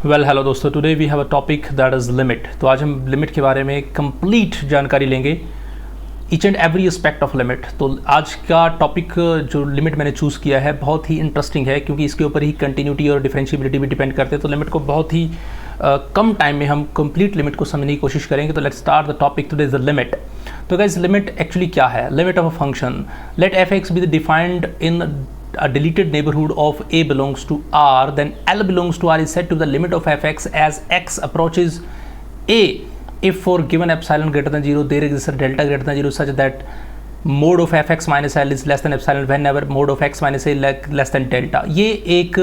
Hello दोस्तों, today we have a topic that is limit. तो आज हम लिमिट के बारे में कंप्लीट जानकारी लेंगे, each and every aspect of limit. तो आज का टॉपिक जो लिमिट मैंने चूज़ किया है बहुत ही इंटरेस्टिंग है, क्योंकि इसके ऊपर ही कंटिन्यूटी और डिफरेंशिएबिलिटी भी डिपेंड करते हैं। तो लिमिट को बहुत ही कम टाइम में हम कंप्लीट लिमिट को समझने की कोशिश करेंगे। तो let's start the topic today is the limit. तो गाइस, लिमिट एक्चुअली क्या है? Limit of a function, let f x be defined in a deleted neighborhood of a belongs to R, then L belongs to R is set to the limit of fx as x approaches a if for given epsilon greater than 0 there exists a delta greater than 0 such that mode of fx minus L is less than epsilon whenever mode of x minus A less than delta। ये एक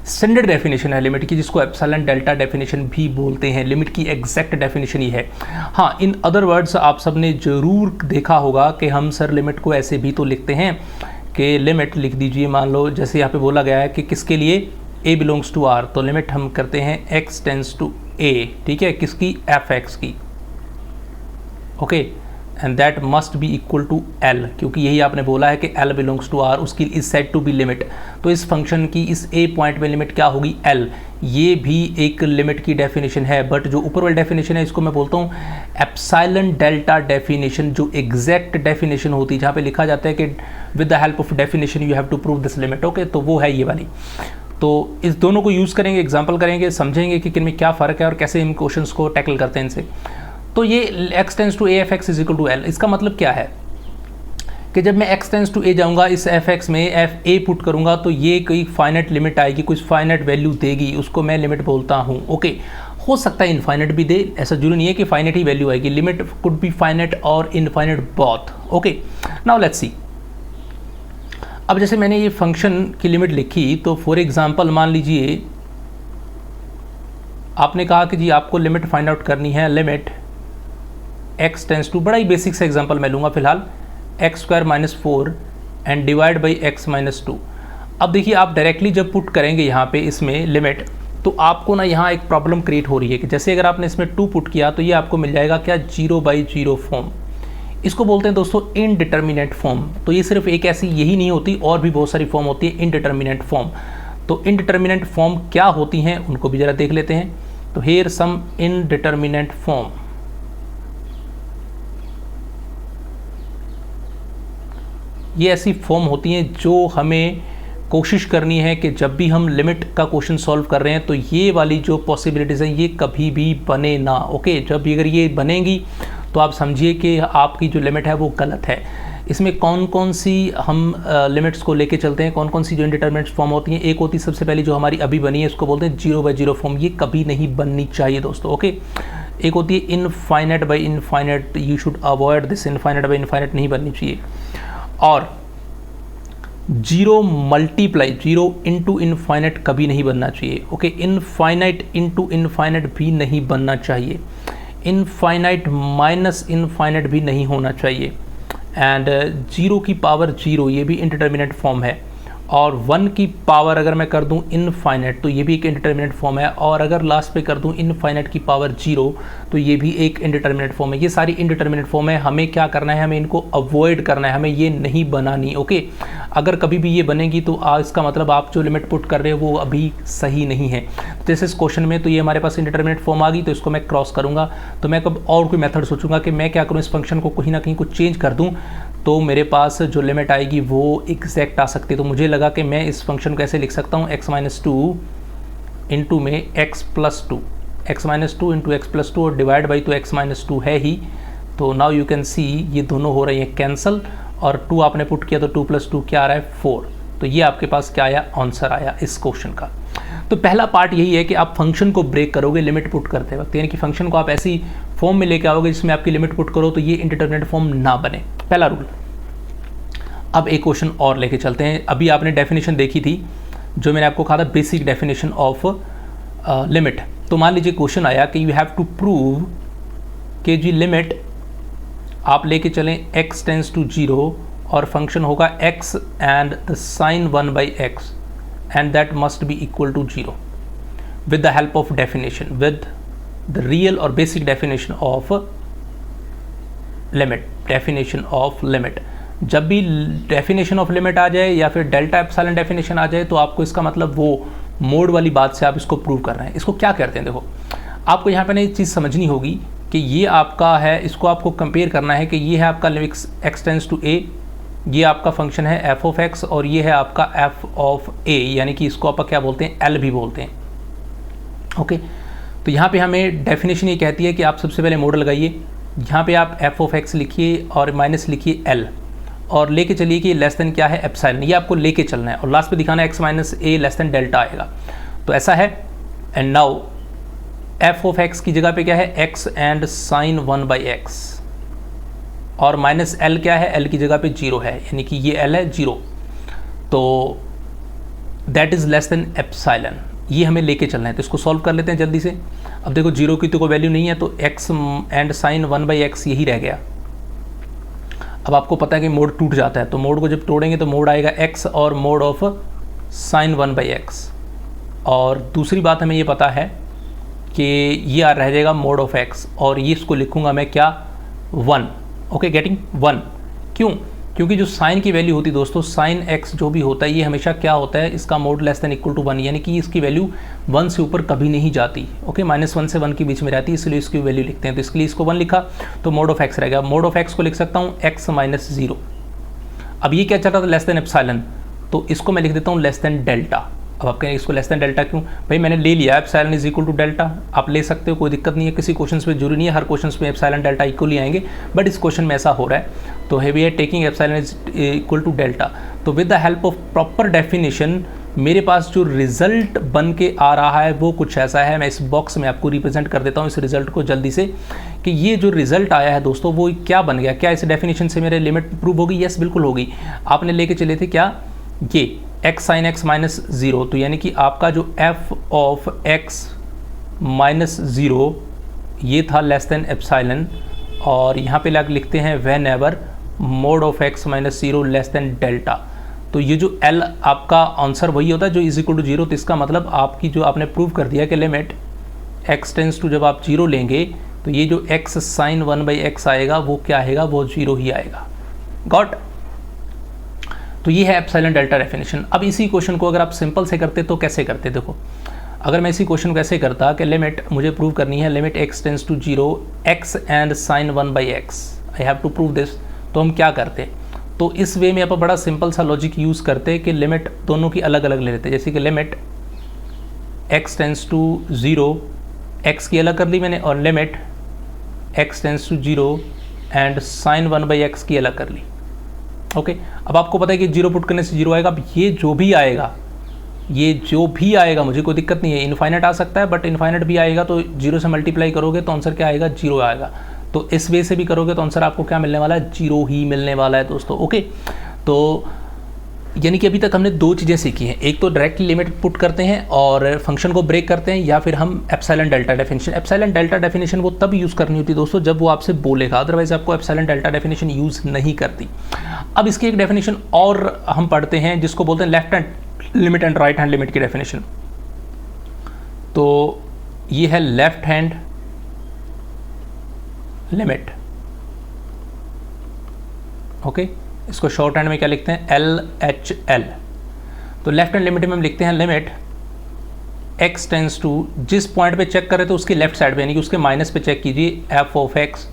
standard definition है limit की, जिसको epsilon delta definition भी बोलते हैं। Limit की exact definition ही है। हाँ, इन अदर वर्ड्स आप सबने ज़रूर देखा होगा कि हम सर लिमिट को ऐसे भी तो लिखते हैं कि लिमिट लिख दीजिए, मान लो जैसे यहाँ पे बोला गया है कि किसके लिए a बिलोंग्स टू r, तो लिमिट हम करते हैं x टेंस टू a, ठीक है, किसकी? fx की, okay, and that must be equal to l, क्योंकि यही आपने बोला है कि l बिलोंग्स टू r, उसकी is said to be limit. तो इस फंक्शन की इस a पॉइंट में लिमिट क्या होगी? l। ये भी एक लिमिट की डेफिनेशन है, बट जो ऊपर वाली डेफिनेशन है इसको मैं बोलता हूँ एप्सिलॉन डेल्टा डेफिनेशन, जो एग्जैक्ट डेफिनेशन होती है, जहाँ पे लिखा जाता है कि with the help of definition you have to prove this limit. Okay, तो वो है ये वाली। तो इस दोनों को यूज़ करेंगे, एग्जाम्पल करेंगे, समझेंगे कि किनमें क्या फ़र्क है और कैसे इन क्वेश्चंस को टैकल करते हैं इनसे। तो ये x tends to a f x is equal to l, इसका मतलब क्या है कि जब मैं x टेंस टू a जाऊंगा, इस एफ एक्स में एफ a पुट करूंगा, तो ये कोई फाइनाइट लिमिट आएगी, कुछ फाइनाइट वैल्यू देगी, उसको मैं लिमिट बोलता हूँ। ओके, हो सकता है इनफाइनाइट भी दे, ऐसा जरूरी नहीं है कि फाइनाइट ही वैल्यू आएगी। लिमिट कुड बी फाइनाइट और infinite both. Okay, now let's see. अब जैसे मैंने ये फंक्शन की लिमिट लिखी, तो फॉर एग्जांपल मान लीजिए आपने कहा कि जी आपको लिमिट फाइंड आउट करनी है, लिमिट x टेंस टू, बड़ा ही बेसिक सा एग्जांपल मैं लूँगा फिलहाल, x square minus 4 and divide by x minus 2। अब देखिए, आप डायरेक्टली जब पुट करेंगे यहाँ पे इसमें लिमिट, तो आपको ना यहाँ एक प्रॉब्लम क्रिएट हो रही है कि जैसे अगर आपने इसमें 2 पुट किया तो ये आपको मिल जाएगा क्या? 0/0 फॉर्म। इसको बोलते हैं दोस्तों इनडिटर्मिनेट फॉर्म। तो ये सिर्फ एक ऐसी यही नहीं होती, और भी बहुत सारी फॉर्म होती है इनडिटर्मिनेट फॉर्म। तो इनडिटर्मिनेट फॉर्म क्या होती हैं उनको भी ज़रा देख लेते हैं। तो हेयर सम इनडिटर्मिनेट फॉर्म। ये ऐसी फॉर्म होती हैं जो हमें कोशिश करनी है कि जब भी हम लिमिट का क्वेश्चन सॉल्व कर रहे हैं तो ये वाली जो पॉसिबिलिटीज़ हैं ये कभी भी बने ना। ओके, जब भी अगर ये बनेंगी तो आप समझिए कि आपकी जो लिमिट है वो गलत है। इसमें कौन कौन सी हम लिमिट्स को लेके चलते हैं, कौन कौन सी जो इंडिटरमिनेट फॉर्म होती हैं। एक होती है सबसे पहली जो हमारी अभी बनी है, इसको बोलते हैं 0/0 फॉर्म। ये कभी नहीं बननी चाहिए दोस्तों। ओके, एक होती है infinite by infinite, you should avoid this. Infinite by infinite नहीं बननी चाहिए। और 0 मल्टीप्लाई 0 इंटू इनफाइनाइट कभी नहीं बनना चाहिए। ओके, इनफाइनाइट इंटू इनफाइनाइट भी नहीं बनना चाहिए। इनफाइनाइट माइनस इनफाइनाइट भी नहीं होना चाहिए। एंड 0 की पावर 0 ये भी इंडिटर्मिनेट फॉर्म है। और 1 की पावर अगर मैं कर दूं इनफाइनाइट तो ये भी एक इंडिटर्मिनेट फॉर्म है। और अगर लास्ट पे कर दूं इनफाइनाइट की पावर 0 तो ये भी एक इंडिटर्मिनेट फॉर्म है। ये सारी इंडिटर्मिनेट फॉर्म है। हमें क्या करना है? हमें इनको अवॉइड करना है, हमें ये नहीं बनानी। ओके, अगर कभी भी ये बनेगी तो इसका मतलब आप जो लिमिट पुट कर रहे हो वो अभी सही नहीं है। जैसे इस क्वेश्चन में तो ये हमारे पास इंडिटर्मिनेट फॉर्म आ गई, तो इसको मैं क्रॉस करूँगा, तो मैं कब और कोई मेथड सोचूंगा कि मैं क्या करूँ, इस फंक्शन को कहीं ना कहीं कुछ चेंज कर दूँ, तो मेरे पास जो लिमिट आएगी वो एग्जैक्ट आ सकती है। तो मुझे लगा कि मैं इस फंक्शन को ऐसे लिख सकता हूँ, x माइनस 2 इंटू में x plus 2, x minus 2 into x plus 2 और डिवाइड बाई, तो x माइनस 2 है ही। तो नाउ यू कैन सी ये दोनों हो रही हैं कैंसिल, और 2 आपने पुट किया तो 2 प्लस 2 क्या आ रहा है? 4। तो ये आपके पास क्या आया? आंसर आया इस क्वेश्चन का। तो पहला पार्ट यही है कि आप फंक्शन को ब्रेक करोगे लिमिट पुट करते वक्त, यानी कि फंक्शन को आप ऐसी फॉर्म में लेके आओगे जिसमें आपकी लिमिट पुट करो तो ये इंडिटर्मिनेट फॉर्म ना बने, पहला रूल। अब एक क्वेश्चन और लेके चलते हैं। अभी आपने डेफिनेशन देखी थी जो मैंने आपको कहा था, बेसिक डेफिनेशन ऑफ लिमिट। तो मान लीजिए क्वेश्चन आया कि यू हैव टू प्रूव कि जी लिमिट आप लेके चलें x टेंस टू 0 और फंक्शन होगा x and the sine 1/x and that must be equal to 0 with the help of definition, with the real or basic definition of limit. Definition of limit, जब भी definition of limit आ जाए या फिर delta epsilon definition आ जाए तो आपको इसका मतलब वो मोड वाली बात से आप इसको प्रूव कर रहे हैं। इसको क्या कहते हैं, देखो आपको यहाँ पे ना एक चीज़ समझनी होगी कि ये आपका है, इसको आपको कंपेयर करना है कि ये है आपका limit x tends to a, ये आपका फंक्शन है f ऑफ x और ये है आपका f ऑफ a, यानी कि इसको आप क्या बोलते हैं, l भी बोलते हैं। ओके, तो यहाँ पे हमें डेफिनेशन ये कहती है कि आप सबसे पहले मॉडल लगाइए, यहाँ पे आप f ऑफ x लिखिए और माइनस लिखिए l और लेके चलिए कि लेस देन क्या है, एप्सिलॉन, ये आपको लेके चलना है और लास्ट पे दिखाना है x minus a less than delta आएगा। तो ऐसा है। And now f of x की जगह पे क्या है, x एंड साइन 1/x और माइनस l क्या है, l की जगह पे 0 है, यानी कि ये l है 0, तो that is less than epsilon, ये हमें लेके चलना है। तो इसको सॉल्व कर लेते हैं जल्दी से। अब देखो 0 की तो कोई वैल्यू नहीं है, तो x एंड साइन 1/x यही रह गया। अब आपको पता है कि मोड टूट जाता है, तो मोड को जब तोड़ेंगे तो मोड आएगा x और मोड ऑफ साइन 1/x, और दूसरी बात हमें ये पता है कि ये रह जाएगा मोड ऑफ x और ये इसको लिखूंगा मैं क्या, 1। Okay, getting 1। क्यों? क्योंकि जो साइन की वैल्यू होती है दोस्तों, साइन x जो भी होता है ये हमेशा क्या होता है, इसका mod less than equal to 1, यानी कि इसकी वैल्यू 1 से ऊपर कभी नहीं जाती। ओके, -1 से 1 के बीच में रहती है, इसलिए इसकी वैल्यू लिखते हैं। तो इसके लिए इसको 1 लिखा तो मोड ऑफ x रहेगा। मोड ऑफ x को लिख सकता हूँ x माइनस 0। अब ये क्या चल रहा था, लेस देन एप्सिलॉन, तो इसको मैं लिख देता हूँ लेस देन डेल्टा। अब आप कहेंगे इसको लेस देन डेल्टा क्यों, भाई मैंने ले लिया epsilon is equal to delta, आप ले सकते हो, कोई दिक्कत नहीं है। किसी क्वेश्चन पे जरूरी नहीं है हर क्वेश्चन में एप्सिलॉन डेल्टा इक्वल ही आएंगे, बट इस क्वेश्चन में ऐसा हो रहा है। तो we are taking epsilon is equal to delta. तो with the help of proper definition मेरे पास जो रिजल्ट बन के आ रहा है वो कुछ ऐसा है। मैं इस बॉक्स में आपको रिप्रेजेंट कर देता हूँ इस रिजल्ट को जल्दी से, कि ये जो रिजल्ट आया है दोस्तों वो क्या बन गया। क्या इस डेफिनेशन से मेरे लिमिट प्रूव होगी? यस, बिल्कुल होगी। आपने लेके चले थे क्या, ये x साइन x माइनस 0, तो यानी कि आपका जो f ऑफ x माइनस 0 ये था लेस देन एप्सिलॉन, और यहाँ पे लग लिखते हैं when ever mode of x minus 0 less than delta. तो ये जो l आपका आंसर वही होता है जो इज इक्वल टू 0। तो इसका मतलब आपकी जो आपने प्रूव कर दिया कि लिमिट x टेंस टू जब आप 0 लेंगे तो ये जो x साइन 1/x आएगा वो क्या आएगा, वो 0 ही आएगा। गॉट? तो ये है एप्सिलॉन डेल्टा डेफिनेशन। अब इसी क्वेश्चन को अगर आप सिंपल से करते तो कैसे करते, देखो अगर मैं इसी क्वेश्चन को ऐसे करता कि लिमिट मुझे प्रूव करनी है limit x tends to 0 x and sine 1/x, I have to prove this, तो हम क्या करते, तो इस वे में आप बड़ा सिंपल सा लॉजिक यूज़ करते कि लिमिट दोनों की अलग अलग ले लेते। जैसे कि limit x tends to 0 x की अलग कर ली मैंने, और limit x tends to 0 and sine 1/x की अलग कर ली। ओके, अब आपको पता है कि 0 पुट करने से 0 आएगा। अब ये जो भी आएगा मुझे कोई दिक्कत नहीं है, इनफाइनाइट आ सकता है, बट इनफाइनाइट भी आएगा तो 0 से मल्टीप्लाई करोगे तो आंसर क्या आएगा, 0 आएगा। तो इस वे से भी करोगे तो आंसर आपको क्या मिलने वाला है, 0 ही मिलने वाला है दोस्तों। ओके, तो यानी कि अभी तक हमने दो चीज़ें सीखी हैं, एक तो डायरेक्टली लिमिट पुट करते हैं और फंक्शन को ब्रेक करते हैं, या फिर हम epsilon delta definition. Epsilon delta definition वो तब यूज़ करनी होती है दोस्तों जब वो आपसे बोलेगा, अदरवाइज आपको एप्सिलॉन डेल्टा डेफिनेशन यूज़ नहीं करती। अब इसकी एक डेफिनेशन और हम पढ़ते हैं जिसको बोलते हैं left hand limit and right hand limit की डेफिनेशन। तो ये है लेफ्ट हैंड लिमिट। ओके, इसको शॉर्ट हैंड में क्या लिखते हैं, LHL। तो लेफ्ट हैंड लिमिट में हम लिखते हैं लिमिट x टेंस टू, जिस पॉइंट पे चेक कर रहे थे उसके लेफ्ट साइड पे, यानी कि उसके माइनस पे चेक कीजिए, f ऑफ x,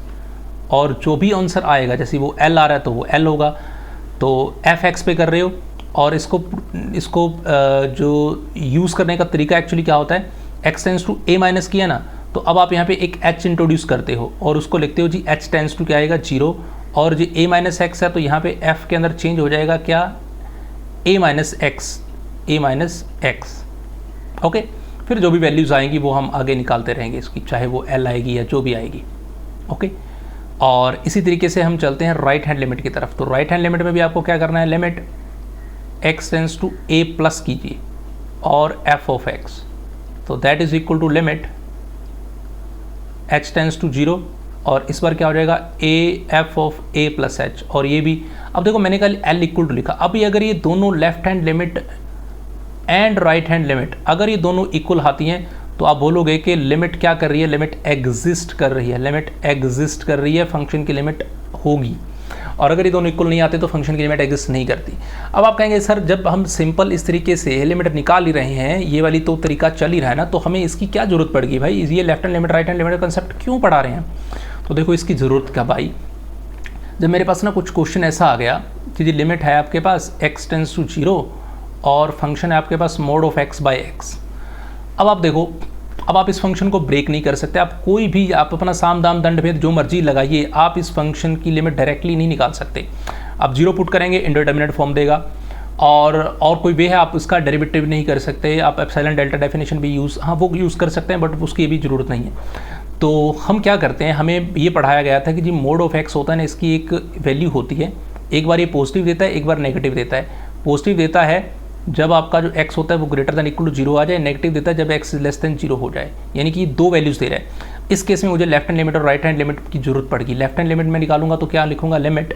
और जो भी आंसर आएगा, जैसे वो L आ रहा है तो वो L होगा, तो fx पे कर रहे हो। और इसको जो यूज़ करने का तरीका एक्चुअली क्या होता है, x tends to a minus किया ना, तो अब आप यहाँ पे एक h इंट्रोड्यूस करते हो और उसको लिखते हो जी h टेंस टू क्या आएगा, 0, और जो a माइनस एक्स है तो यहाँ पे f के अंदर चेंज हो जाएगा क्या, a माइनस एक्स। ओके, फिर जो भी वैल्यूज़ आएंगी वो हम आगे निकालते रहेंगे इसकी, चाहे वो l आएगी या जो भी आएगी। ओके, और इसी तरीके से हम चलते हैं राइट हैंड लिमिट की तरफ। तो राइट हैंड लिमिट में भी आपको क्या करना है, limit x tends to a plus कीजिए और f ऑफ x, तो that is equal to limit h tends to 0, और इस बार क्या हो जाएगा, f of a plus h, और ये भी। अब देखो मैंने कल l इक्वल टू लिखा, अब ये अगर ये दोनों left hand limit and right hand limit अगर ये दोनों इक्वल आती हैं तो आप बोलोगे कि लिमिट क्या कर रही है, लिमिट एग्जिस्ट कर रही है, लिमिट एग्जिस्ट कर रही है, फंक्शन की लिमिट होगी। और अगर ये दोनों इक्वल नहीं आते तो फंक्शन की लिमिट एग्जिस्ट नहीं करती। अब आप कहेंगे सर जब हम सिंपल इस तरीके से लिमिट निकाल ही रहे हैं, ये वाली तो तरीका चल ही रहा है ना, तो हमें इसकी क्या जरूरत पड़ गई भाई, ये left hand limit right hand limit का कंसेप्ट क्यों पढ़ा रहे हैं। तो देखो इसकी ज़रूरत क्या भाई, जब मेरे पास ना कुछ क्वेश्चन ऐसा आ गया कि जी लिमिट है आपके पास x टेंस टू 0 और फंक्शन है आपके पास mod of x by x. अब आप देखो, अब आप इस फंक्शन को ब्रेक नहीं कर सकते, आप कोई भी आप अपना साम दाम दंड भेद जो मर्जी लगाइए, आप इस फंक्शन की लिमिट डायरेक्टली नहीं निकाल सकते। आप 0 पुट करेंगे इंडिटरमिनेट फॉर्म देगा, और कोई वे है आप उसका डेरिवेटिव नहीं कर सकते। आप एप्सिलॉन डेल्टा डेफिनेशन भी वो यूज़ कर सकते हैं, बट उसकी भी ज़रूरत नहीं है। तो हम क्या करते हैं, हमें ये पढ़ाया गया था कि जी मोड ऑफ एक्स होता है ना, इसकी एक वैल्यू होती है, एक बार ये पॉजिटिव देता है, एक बार नेगेटिव देता है। पॉजिटिव देता है जब आपका जो x होता है वो ग्रेटर दैन इक्वल टू 0 आ जाए, नेगेटिव देता है जब x लेस दैन 0 हो जाए, यानी कि 2 वैल्यूज़ दे रहा है। इस केस में मुझे लेफ्ट हैंड लिमिट और राइट हैंड लिमिट की जरूरत पड़ेगी। लेफ्ट हैंड लिमिट में निकालूंगा तो क्या लिखूंगा, लिमिट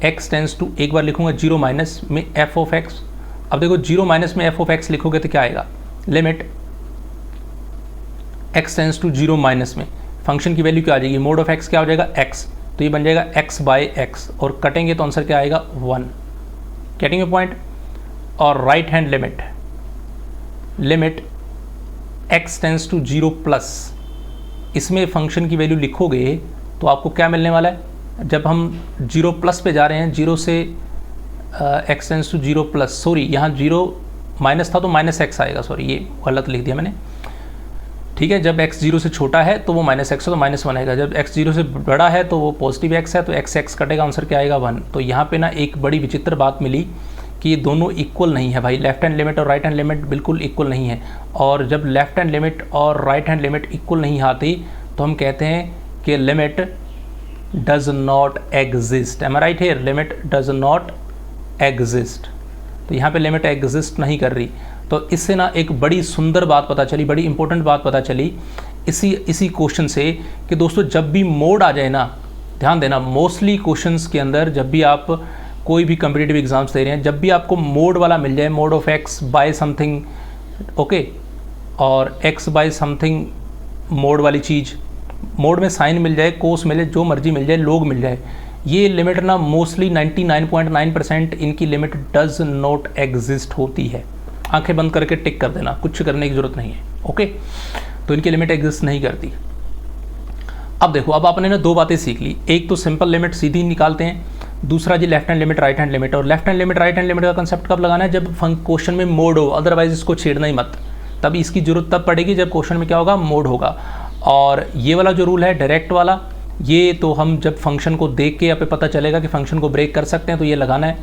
x टेंस टू, एक बार लिखूंगा 0 माइनस में f ऑफ x। अब देखो 0 माइनस में f ऑफ x लिखोगे तो क्या आएगा, limit x tends to 0 minus में फंक्शन की वैल्यू क्या आ जाएगी, मोड ऑफ x क्या हो जाएगा x, तो ये बन जाएगा x बाई एक्स, और कटेंगे तो आंसर क्या आएगा 1। Getting a point. और right hand limit, limit x tends to 0 plus, इसमें फंक्शन की वैल्यू लिखोगे तो आपको क्या मिलने वाला है, जब हम 0 प्लस पे जा रहे हैं, 0 से x tends to 0 plus, sorry यहाँ 0 माइनस था तो माइनस x आएगा, सॉरी ये गलत लिख दिया मैंने, ठीक है। जब x 0 से छोटा है तो वो माइनस x है तो माइनस 1 आएगा, जब x 0 से बड़ा है तो वो पॉजिटिव x है तो x कटेगा, आंसर क्या आएगा 1। तो यहाँ पे ना एक बड़ी विचित्र बात मिली कि ये दोनों इक्वल नहीं है भाई, लेफ्ट हैंड लिमिट और राइट हैंड लिमिट बिल्कुल इक्वल नहीं है। और जब लेफ्ट हैंड लिमिट और राइट हैंड लिमिट इक्वल नहीं आती तो हम कहते हैं कि limit does not exist. Am I right here, limit does not exist. तो यहाँ पे लिमिट एग्जिस्ट नहीं कर रही। तो इससे ना एक बड़ी सुंदर बात पता चली, बड़ी इंपॉर्टेंट बात पता चली इसी क्वेश्चन से कि दोस्तों जब भी मोड आ जाए ना, ध्यान देना, मोस्टली क्वेश्चंस के अंदर जब भी आप कोई भी कम्पिटिटिव एग्जाम्स दे रहे हैं, जब भी आपको मोड वाला मिल जाए, mode of x by something, okay, और एक्स बाय समथिंग मोड वाली चीज़, मोड में साइन मिल जाए, कोस मिले, जो मर्जी मिल जाए, लोग मिल जाए, ये लिमिट ना मोस्टली 99.9% इनकी लिमिट डज नॉट एग्जिस्ट होती है। आंखें बंद करके टिक कर देना, कुछ करने की जरूरत नहीं है, ओके। तो इनकी लिमिट एग्जिस्ट नहीं करती। अब देखो, अब आपने ना दो बातें सीख ली, एक तो सिंपल लिमिट सीधी निकालते हैं, दूसरा जी left hand limit right hand limit. और left hand limit right hand limit का कंसेप्ट कब लगाना है, जब क्वेश्चन में मोड हो, अदरवाइज इसको छेड़ना ही मत। तब इसकी जरूरत तब पड़ेगी जब क्वेश्चन में क्या होगा, मोड होगा। और ये वाला जो रूल है डायरेक्ट वाला, ये तो हम जब फंक्शन को देख के यहाँ पे पता चलेगा कि फंक्शन को ब्रेक कर सकते हैं तो ये लगाना है।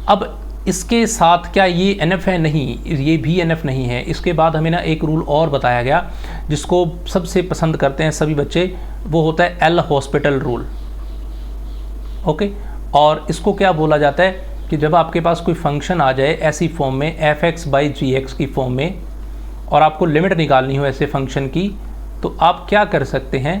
अब इसके साथ क्या ये NF है, नहीं, ये भी NF नहीं है। इसके बाद हमें ना एक रूल और बताया गया जिसको सबसे पसंद करते हैं सभी बच्चे, वो होता है एल हॉस्पिटल रूल, ओके। और इसको क्या बोला जाता है कि जब आपके पास कोई फंक्शन आ जाए ऐसी फॉर्म में, f(x/gx) की फॉर्म में, और आपको लिमिट निकालनी हो ऐसे फंक्शन की, तो आप क्या कर सकते हैं,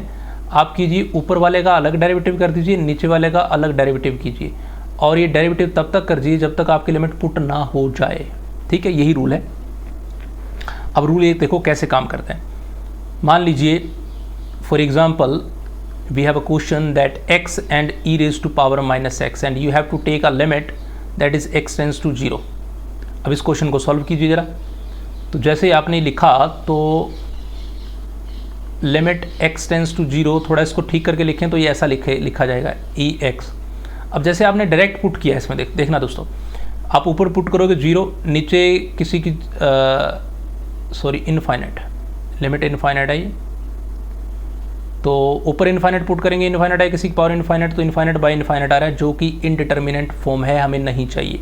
आप कीजिए ऊपर वाले का अलग डेरिवेटिव कर दीजिए, नीचे वाले का अलग डेरिवेटिव कीजिए, और ये डेरिवेटिव तब तक कर दीजिए जब तक आपकी लिमिट पुट ना हो जाए, ठीक है। यही रूल है। अब रूल ये देखो कैसे काम करते हैं। मान लीजिए for example we have a question that x and e raised to power minus x and you have to take a limit that is x tends to 0। अब इस क्वेश्चन को सॉल्व कीजिए जरा। तो जैसे आपने लिखा तो लिमिट x टेंस टू 0, थोड़ा इसको ठीक करके लिखें तो ये ऐसा लिखा जाएगा ex। अब जैसे आपने डायरेक्ट पुट किया इसमें देखना दोस्तों, आप ऊपर पुट करोगे 0, नीचे किसी की सॉरी इनफाइनाइट, लिमिट इनफाइनाइट है ये, तो ऊपर इनफाइनाइट पुट करेंगे, इनफाइनाइट है किसी की पावर इनफाइनाइट, तो इनफाइनाइट बाय इनफाइनाइट आ रहा है जो कि इनडिटर्मिनेंट फॉर्म है, हमें नहीं चाहिए।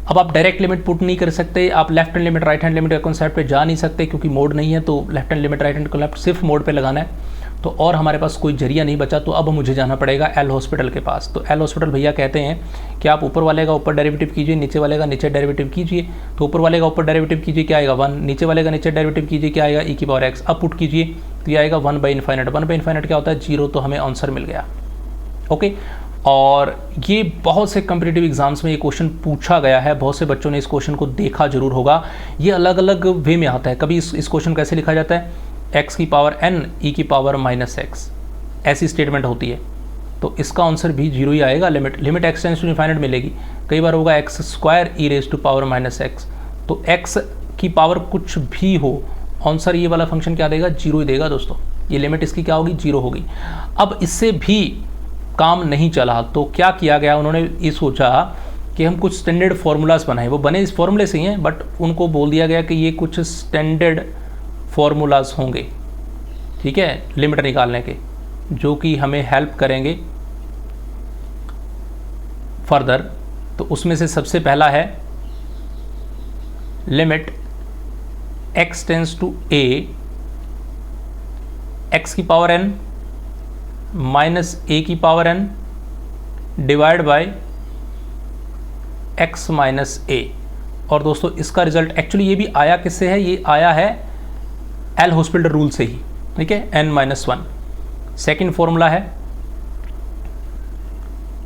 अब आप डायरेक्ट लिमिट पुट नहीं कर सकते, आप left hand limit right hand limit के कॉन्सेप्ट पे जा नहीं सकते क्योंकि मोड नहीं है, तो left hand limit right hand concept सिर्फ मोड पे लगाना है। तो और हमारे पास कोई जरिया नहीं बचा, तो अब मुझे जाना पड़ेगा एल हॉस्पिटल के पास। तो एल हॉस्पिटल भैया कहते हैं कि आप ऊपर वाले का ऊपर डेरिवेटिव कीजिए, नीचे वाले का नीचे डेरिवेटिव कीजिए। तो ऊपर वाले का ऊपर डेरिवेटिव कीजिए, क्या आएगा 1, नीचे वाले का नीचे डेरिवेटिव कीजिए, क्या आएगा e⁻x। अब पुट कीजिए तो ये आएगा 1/∞। 1/∞ क्या होता है, 0, तो हमें आंसर मिल गया, ओके। और ये बहुत से कम्पिटिटिव एग्जाम्स में ये क्वेश्चन पूछा गया है, बहुत से बच्चों ने इस क्वेश्चन को देखा जरूर होगा। ये अलग अलग वे में आता है। कभी इस क्वेश्चन कैसे लिखा जाता है, x⁻n e⁻−x, ऐसी स्टेटमेंट होती है। तो इसका आंसर भी 0 ही आएगा। Limit x tends to infinite मिलेगी, कई बार होगा x square e raise to power minus x, तो एक्स की पावर कुछ भी हो, आंसर ये वाला फंक्शन क्या देगा, 0 ही देगा दोस्तों। ये लिमिट इसकी क्या होगी, 0 होगी। अब इससे भी काम नहीं चला तो क्या किया गया, उन्होंने ये सोचा कि हम कुछ स्टैंडर्ड फार्मूलाज बनाएं। वो बने इस फॉर्मूले से ही हैं, बट उनको बोल दिया गया कि ये कुछ स्टैंडर्ड फार्मूलाज होंगे, ठीक है, लिमिट निकालने के, जो कि हमें हेल्प करेंगे फर्दर। तो उसमें से सबसे पहला है limit x tends to a x की पावर n माइनस a की power n divide by x minus a। और दोस्तों इसका रिजल्ट एक्चुअली ये भी आया किससे है, ये आया है एल हॉस्पिटल रूल से ही, ठीक है, n-1। सेकेंड फॉर्मूला है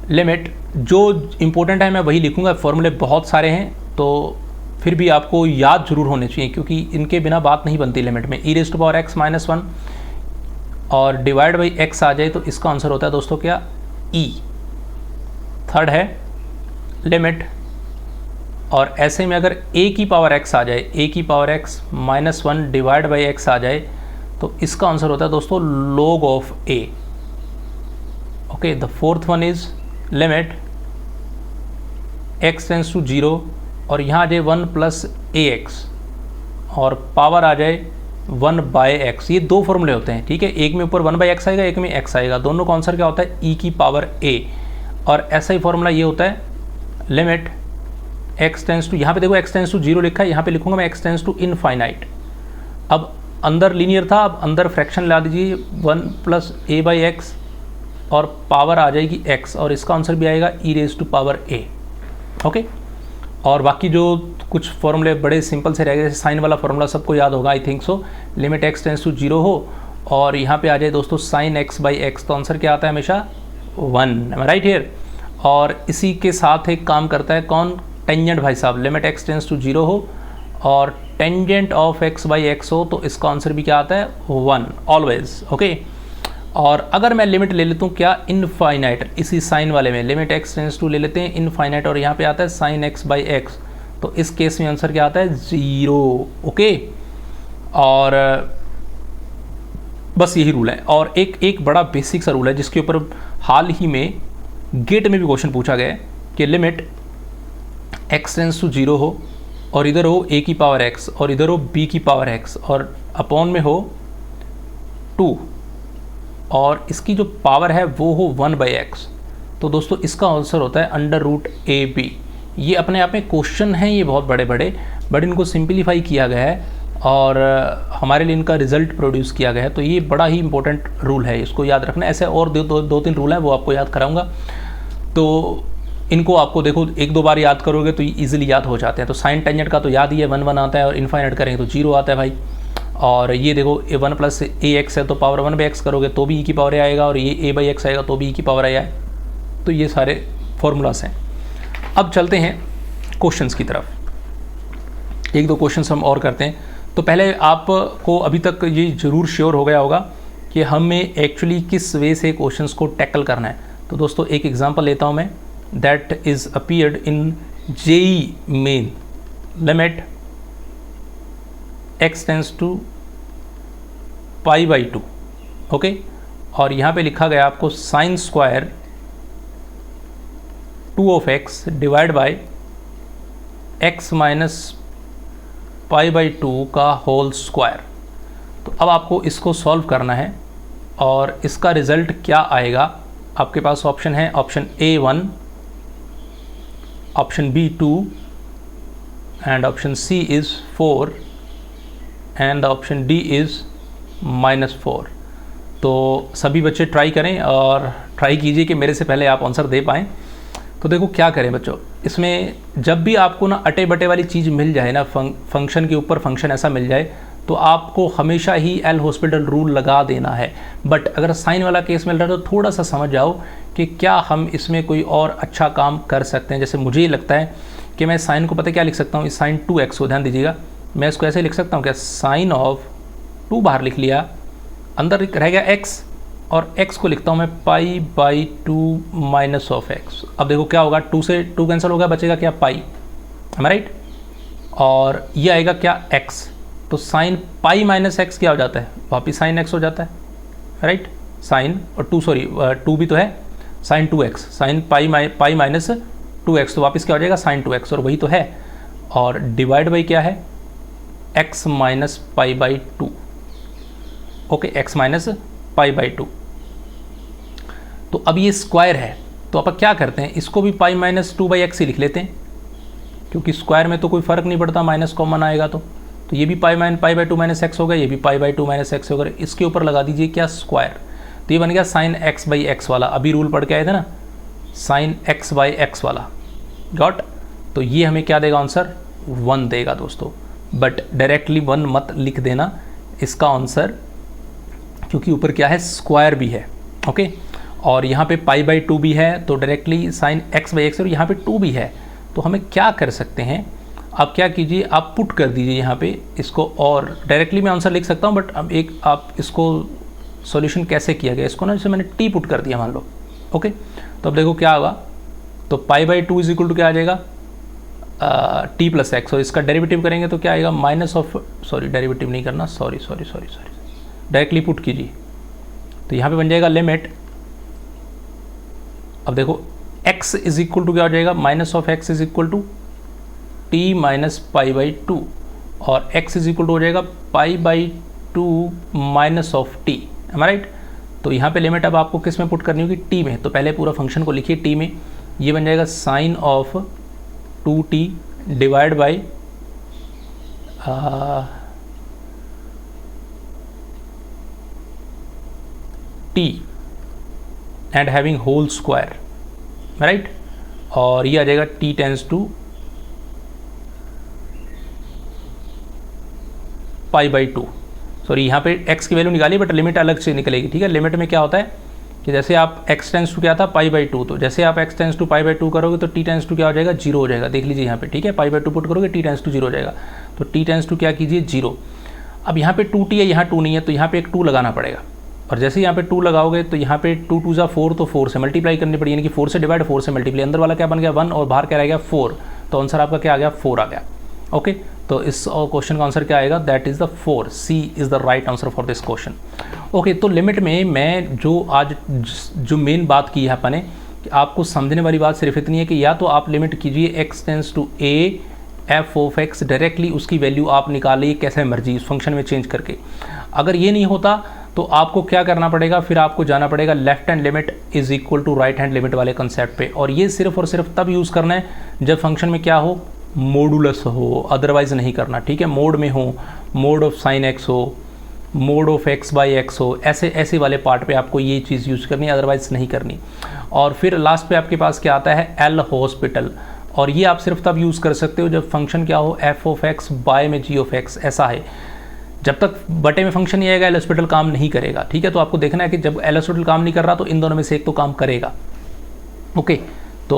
लिमिट, जो इंपॉर्टेंट है मैं वही लिखूंगा, फॉर्मूले बहुत सारे हैं तो फिर भी आपको याद जरूर होने चाहिए, क्योंकि इनके बिना बात नहीं बनती लिमिट में। E raise to power x minus 1 और डिवाइड बाई एक्स आ जाए तो इसका आंसर होता है दोस्तों क्या, ई। थर्ड है लिमिट, और ऐसे में अगर a की पावर x आ जाए, a की power x minus 1 divide by x आ जाए तो इसका आंसर होता है दोस्तों log of a। Okay, the fourth one is limit x tends to 0 और यहाँ आ जाए 1 प्लस ax और पावर आ जाए 1 बाय एक्स। ये दो फॉर्मूले होते हैं, ठीक है, एक में ऊपर 1 बाई एक्स आएगा, एक में x आएगा, दोनों का आंसर क्या होता है, e की पावर a। और ऐसा ही फॉर्मूला ये होता है लिमिट x टेंस टू, यहाँ पे देखो x टेंस टू 0 लिखा है, यहाँ पे लिखूंगा मैं x टेंस टू इनफाइनाइट। अब अंदर लीनियर था, अब अंदर फ्रैक्शन ला दीजिए 1 प्लस a बाई एक्स और पावर आ जाएगी x, और इसका आंसर भी आएगा e raise to power a। Okay, और बाकी जो कुछ फॉर्मूले बड़े सिंपल से रह गए, जैसे साइन वाला फॉर्मूला सबको याद होगा I think so, limit x tends to 0 हो और यहाँ पे आ जाए दोस्तों साइन x बाई एक्स, तो आंसर क्या आता है हमेशा 1, राइट हियर। और इसी के साथ एक काम करता है कौन, टेंजेंट भाई साहब, लिमिट x टेंस टू 0 हो और tangent of x by x हो तो इसका आंसर भी क्या आता है 1 ऑलवेज। ओके, और अगर मैं लिमिट ले लेता हूँ क्या, इनफाइनाइट, इसी साइन वाले में लिमिट x टेंस टू ले लेते हैं इनफाइनाइट और यहाँ पे आता है साइन x बाई एक्स, तो इस केस में आंसर क्या आता है 0। ओके, और बस यही रूल है। और एक बड़ा बेसिक सा रूल है जिसके ऊपर हाल ही में गेट में भी क्वेश्चन पूछा गया है कि लिमिट x टेंस टू 0 हो और इधर हो a की पावर x और इधर हो b की पावर x और अपॉन में हो 2 और इसकी जो पावर है वो हो 1 बाई एक्स, तो दोस्तों इसका आंसर होता है अंडर रूट ए बी। ये अपने आप में क्वेश्चन हैं, ये बहुत बड़े बड़े, बट इनको सिंप्लीफाई किया गया है और हमारे लिए इनका रिजल्ट प्रोड्यूस किया गया है। तो ये बड़ा ही इंपॉर्टेंट रूल है, इसको याद रखना। ऐसे और दो तीन रूल हैं, वो आपको याद कराऊंगा, तो इनको आपको देखो 1-2 बार याद करोगे तो ईजिली याद हो जाते हैं। तो साइन टेंजेंट का तो याद ही है, 1 1 आता है और इनफाइनाइट करेंगे तो 0 आता है भाई। और ये देखो a1 प्लस ए एक्स है तो पावर 1 बाई एक्स करोगे तो भी e की पावर a आएगा, और ये a बाई एक्स आएगा तो भी e की पावर a आए। तो ये सारे फॉर्मूलाज हैं। अब चलते हैं क्वेश्चंस की तरफ, 1-2 क्वेश्चंस हम और करते हैं। तो पहले आपको अभी तक ये ज़रूर श्योर हो गया होगा कि हमें एक्चुअली किस वे से क्वेश्चंस को टैकल करना है। तो दोस्तों एक एग्जांपल लेता हूँ मैं, that is appeared in JEE Main, limit x tends to pi by 2। Okay, और यहाँ पे लिखा गया आपको sine square 2 of x divide by x minus pi by 2 का होल स्क्वायर। तो अब आपको इसको सॉल्व करना है और इसका रिज़ल्ट क्या आएगा। आपके पास ऑप्शन है, option A1, option B2 and option C is 4 and option D is -4। तो सभी बच्चे ट्राई करें और ट्राई कीजिए कि मेरे से पहले आप आंसर दे पाएँ। तो देखो क्या करें बच्चों, इसमें जब भी आपको ना अटे बटे वाली चीज़ मिल जाए ना, फंक्शन के ऊपर फंक्शन ऐसा मिल जाए, तो आपको हमेशा ही एल हॉस्पिटल रूल लगा देना है। बट अगर साइन वाला केस मिल रहा है तो थोड़ा सा समझ जाओ कि क्या हम इसमें कोई और अच्छा काम कर सकते हैं। जैसे मुझे ये लगता है कि मैं साइन को पता क्या लिख सकता हूँ, इस साइन 2x को ध्यान दीजिएगा, मैं इसको ऐसे लिख सकता हूँ क्या, साइन ऑफ 2 बाहर लिख लिया, अंदर रह गया x और x को लिखता हूँ मैं पाई बाई 2 माइनस ऑफ एक्स। अब देखो क्या होगा, 2 से 2 कैंसिल होगा, बचेगा क्या पाई, है राइट। और ये आएगा क्या x, तो साइन पाई माइनस एक्स क्या हो जाता है, वापिस साइन x हो जाता है राइट। साइन और 2 सॉरी 2 भी तो है, sign 2x, sine pi minus 2x, तो वापस क्या हो जाएगा साइन 2x, और वही तो है। और डिवाइड बाई क्या है, x minus pi by 2, okay, x minus pi by 2। तो अब ये स्क्वायर है, तो अपन क्या करते हैं, इसको भी पाई माइनस 2 बाई एक्स ही लिख लेते हैं, क्योंकि स्क्वायर में तो कोई फ़र्क नहीं पड़ता, माइनस कॉमन आएगा तो ये भी पाई बाई 2 माइनस एक्स होगा, ये भी पाई बाई 2 माइनस एक्स होगा। इसके ऊपर लगा दीजिए क्या, स्क्वायर, तो ये बन गया साइन एक्स बाई एक्स वाला, अभी रूल पढ़ के आए थे ना, साइन एक्स बाई एक्स वाला, गॉट। तो ये हमें क्या देगा आंसर, 1 देगा दोस्तों। बट डायरेक्टली 1 मत लिख देना इसका आंसर, क्योंकि ऊपर क्या है, स्क्वायर भी है, ओके। और यहाँ पे पाई बाई 2 भी है, तो directly sine x by x, और यहाँ पे 2 भी है, तो हमें क्या कर सकते हैं, आप क्या कीजिए, आप पुट कर दीजिए यहाँ पे इसको, और डायरेक्टली मैं आंसर लिख सकता हूँ, बट अब एक आप इसको सॉल्यूशन कैसे किया गया, इसको ना जैसे मैंने टी पुट कर दिया मान लो, ओके। तो अब देखो क्या होगा, तो pi by 2 is equal to क्या आ जाएगा, टी प्लस एक्स, और इसका डेरिवेटिव करेंगे तो क्या आएगा, माइनस ऑफ, सॉरी डेरिवेटिव नहीं करना, सॉरी डायरेक्टली पुट कीजिए, तो यहाँ पे बन जाएगा लिमिट। अब देखो x इज इक्वल टू क्या हो जाएगा, minus of x is equal to t minus pi by 2, और x इज इक्वल टू हो जाएगा pi by 2 minus of t, है राइट। तो यहाँ पे लिमिट अब आपको किस में पुट करनी होगी, t में, तो पहले पूरा फंक्शन को लिखिए t में, ये बन जाएगा sine of 2t divide by t and having whole square, right. और ये आ जाएगा t tends to pi by 2, sorry यहाँ पे x की वैल्यू निकाली, बट लिमिट अलग से निकलेगी, ठीक है। लिमिट में क्या होता है कि जैसे आप x टेंस टू क्या था, पाई बाई 2, तो जैसे आप x tends to pi by 2 करोगे तो t टेंस टू क्या हो जाएगा, 0 हो जाएगा, देख लीजिए यहाँ पे, ठीक है। पाई बाई 2 पुट करोगे t टेंस टू 0 हो जाएगा, तो t टेंस टू क्या कीजिए 0। अब यहाँ पे 2t है, यहाँ 2 नहीं है, तो यहाँ पे एक 2 लगाना पड़ेगा, और जैसे यहाँ पे 2 लगाओगे तो यहाँ पे 2 2 4, तो 4 से मल्टीप्लाई करनी पड़ी, यानी कि 4 से डिवाइड, 4 से मल्टीप्लाई, अंदर वाला क्या बन गया 1 और बाहर क्या रह गया 4, तो आंसर आपका क्या आ गया 4 आ गया, ओके। तो इस क्वेश्चन का आंसर क्या आएगा, that is the 4, C is the right answer for this question, okay. तो लिमिट में मैं जो मेन बात की है अपन ने, कि आपको समझने वाली बात सिर्फ इतनी है कि या तो आप लिमिट कीजिए x tends to a f of x, directly उसकी वैल्यू आप निकालिए कैसे मर्जी उस फंक्शन में चेंज करके। अगर ये नहीं होता तो आपको क्या करना पड़ेगा, फिर आपको जाना पड़ेगा left hand limit is equal to right hand limit वाले कंसेप्ट पे, और ये सिर्फ और सिर्फ तब यूज़ करना है जब फंक्शन में क्या हो, मॉडुलस हो, अदरवाइज नहीं करना, ठीक है। मोड में हो, मोड ऑफ साइन एक्स हो, mode of x by x हो, ऐसे वाले पार्ट पे आपको ये चीज़ यूज़ करनी है, अदरवाइज नहीं करनी। और फिर लास्ट पे आपके पास क्या आता है, एल हॉस्पिटल, और ये आप सिर्फ तब यूज़ कर सकते हो जब फंक्शन क्या हो, एफ ऑफ एक्स बाय में जी ऑफ एक्स, ऐसा है। जब तक बटे में फंक्शन नहीं आएगा एल हॉस्पिटल काम नहीं करेगा, ठीक है। तो आपको देखना है कि जब एल हॉस्पिटल काम नहीं कर रहा तो इन दोनों में से एक तो काम करेगा, ओके। तो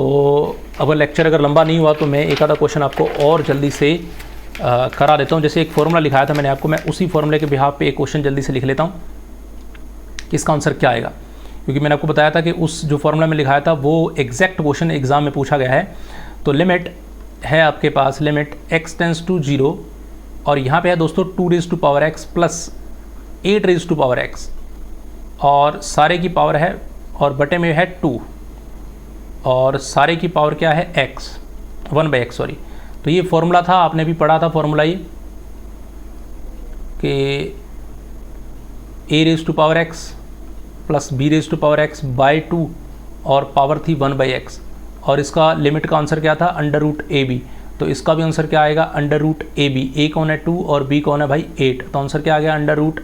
अगर लेक्चर अगर लंबा नहीं हुआ तो मैं एक आधा क्वेश्चन आपको और जल्दी से करा देता हूँ। जैसे एक फॉर्मूला लिखाया था मैंने आपको, मैं उसी फॉर्मूले के बिहाफ पे एक क्वेश्चन जल्दी से लिख लेता हूँ कि इसका आंसर क्या आएगा, क्योंकि मैंने आपको बताया था कि उस जो फॉर्मूला में लिखाया था वो एग्जैक्ट क्वेश्चन एग्जाम में पूछा गया है। तो लिमिट है आपके पास, लिमिट x टेंस टू 0, और यहाँ पे है दोस्तों 2 raise to power x plus 8 raise to power x, और सारे की पावर है, और बटे में है 2, और सारे की पावर क्या है x, 1/x, सॉरी। तो ये फॉर्मूला था, आपने भी पढ़ा था फॉर्मूला ये कि a raise to power x plus b raise to power x by 2, और पावर थी 1/x, और इसका लिमिट का आंसर क्या था, अंडर रूट ए बी। तो इसका भी आंसर क्या आएगा, अंडर रूट ए बी। ए कौन है 2 और बी कौन है भाई 8, तो आंसर क्या आ गया, अंडर रूट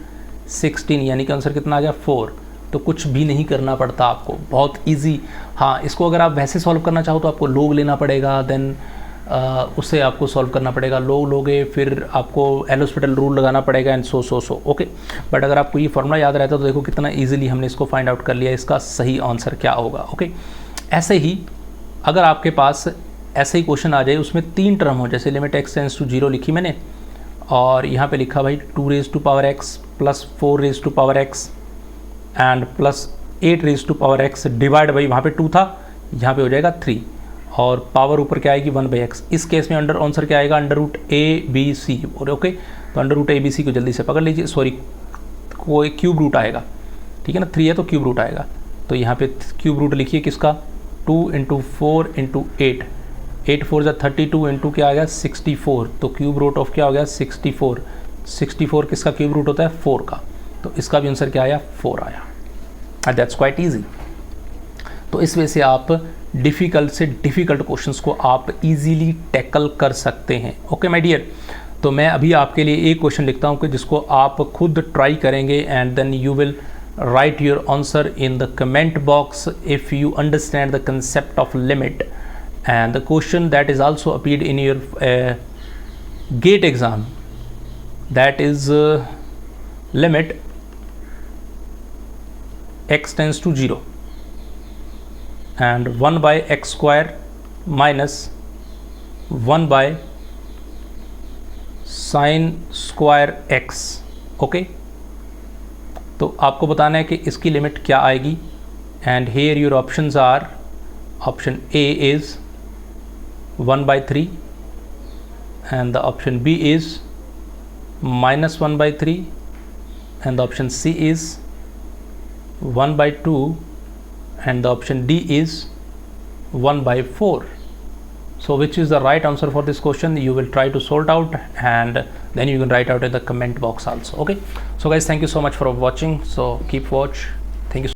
16, यानी कि आंसर कितना आ गया 4। तो कुछ भी नहीं करना पड़ता आपको, बहुत इजी। हाँ, इसको अगर आप वैसे सॉल्व करना चाहो तो आपको लोग लेना पड़ेगा, देन उससे आपको सॉल्व करना पड़ेगा, लोग लोगे, फिर आपको एल हॉस्पिटल रूल लगाना पड़ेगा, एंड सो ओके। बट अगर आपको ये फॉर्मूला याद रहता तो देखो कितना ईजिली हमने इसको फाइंड आउट कर लिया, इसका सही आंसर क्या होगा, ओके। ऐसे ही अगर आपके पास ऐसे ही क्वेश्चन आ जाए, उसमें 3 टर्म हो, जैसे लिमिट x टेंस टू 0 लिखी मैंने, और यहाँ पे लिखा भाई 2 raise to power x plus 4 raise to power x and plus 8 raise to power x divide by, वहाँ पे 2 था, यहाँ पे हो जाएगा 3, और पावर ऊपर क्या आएगी 1/x। इस केस में अंडर आंसर क्या आएगा, अंडर रूट ABC। और ओके, तो अंडर रूट ABC को जल्दी से पकड़ लीजिए, सॉरी कोई क्यूब रूट आएगा, ठीक है ना, 3 है तो क्यूब रूट आएगा। तो यहाँ पे क्यूब रूट लिखिए किसका, 2 × 4 × 8, 8 4 जा 32 इंटू क्या आ गया 64, तो क्यूब रूट ऑफ क्या हो गया 64। 64 किसका क्यूब रूट होता है 4 का, तो इसका भी आंसर क्या आया 4 आया। And that's quite easy. तो इस वजह से आप डिफ़िकल्ट से डिफ़िकल्ट क्वेश्चंस को आप इजीली टैकल कर सकते हैं। ओके माय डियर, तो मैं अभी आपके लिए एक क्वेश्चन लिखता हूँ कि जिसको आप खुद ट्राई करेंगे and then you will write your answer in the comment box if you understand the concept of limit. And the question that is also appeared in your GATE exam, that is limit x tends to 0 and 1 by x square minus 1 by sin square x. Okay, तो आपको बताना है कि इसकी limit क्या आएगी। And here your options are, option A is 1/3 and the option B is -1/3 and the option C is 1/2 and the option D is 1/4. So which is the right answer for this question? You will try to sort out and then you can write out in the comment box also. Okay, so guys, thank you so much for watching. So keep watch. Thank you.